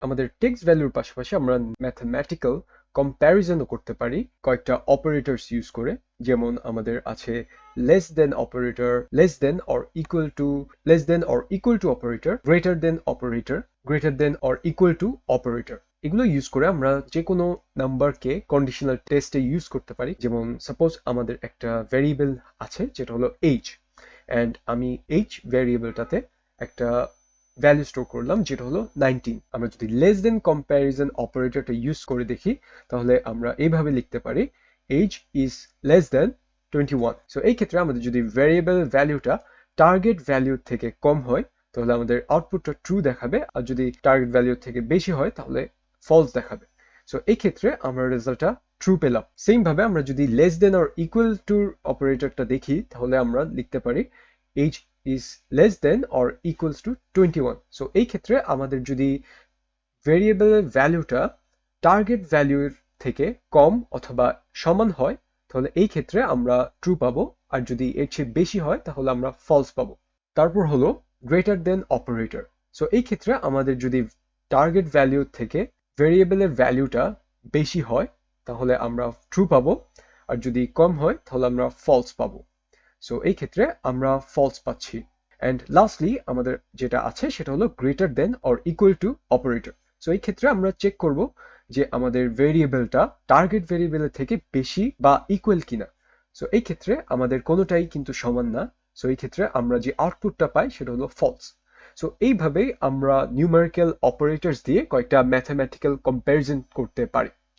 আমাদের টেক্সট ভ্যালুর পাশাপাশি আমরা ম্যাথমেটিক্যাল কম্প্যারিজনও করতে পারি কয়েকটা অপারেটরস ইউজ করে। যেমন আমাদের আছে less than operator, less than or equal two, less than or equal to operator, greater than operator, greater than or equal to operator. এগুলো ইউজ করে আমরা যে কোনো নাম্বারকে কন্ডিশনাল টেস্টে ইউজ করতে পারি। যেমন সাপোজ আমাদের একটা ভ্যারিয়েবল আছে যেটা হলো এইচ, অ্যান্ড আমি এইচ ভ্যারিয়েবলটাতে একটা ভ্যালু স্টোর করলাম যেটা হলো 19। আমরা যদি লেস দেন কম্প্যারিজন অপারেটরটা ইউজ করে দেখি তাহলে আমরা এইভাবে লিখতে পারি H is less than 21। So এই ক্ষেত্রে আমাদের যদি ভ্যারিয়েবল ভ্যালুটা টার্গেট ভ্যালু থেকে কম হয় তাহলে আমাদের আউটপুটটা ট্রু দেখাবে, আর যদি টার্গেট ভ্যালু থেকে বেশি হয় তাহলে ফলস দেখাবে। সো এই ক্ষেত্রে আমরা রেজাল্টটা ট্রু পেলাম। সেম ভাবে আমরা যদি less than or equal to অপারেটরটা দেখি তাহলে আমরা লিখতে পারি H is less than or equals to 21. So এই ক্ষেত্রে আমাদের যদি ভেরিয়েবলের ভ্যালুটা টার্গেট ভ্যালুর থেকে কম অথবা সমান হয় তাহলে এই ক্ষেত্রে আমরা ট্রু পাবো, আর যদি এর চেয়ে বেশি হয় তাহলে আমরা ফলস পাবো। তারপর হলো গ্রেটার দেন অপারেটর। সো এই ক্ষেত্রে আমাদের যদি টার্গেট ভ্যালু থেকে ভেরিয়েবলের ভ্যালুটা বেশি হয় তাহলে আমরা ট্রু পাবো, আর যদি কম হয় তাহলে আমরা ফলস পাবো। সো এই ক্ষেত্রে আমরা ফলস পাচ্ছি। অ্যান্ড লাস্টলি আমাদের যেটা আছে সেটা হলো greater than or equal to operator. So এই ক্ষেত্রে আমরা চেক করব যে আমাদের ভেরিয়েবলটা টার্গেট ভেরিয়েবলের থেকে বেশি বা ইকুয়াল কিনা। সো এই ক্ষেত্রে আমাদের কোনোটাই কিন্তু সমান না। সো এই ক্ষেত্রে আমরা যে আউটপুটটা পাই সেটা হলো ফলস। সো এইভাবেই আমরা নিউমেরিক্যাল অপারেটরস দিয়ে কয়েকটা ম্যাথমেটিক্যাল কম্প্যারিজন করতে পারি।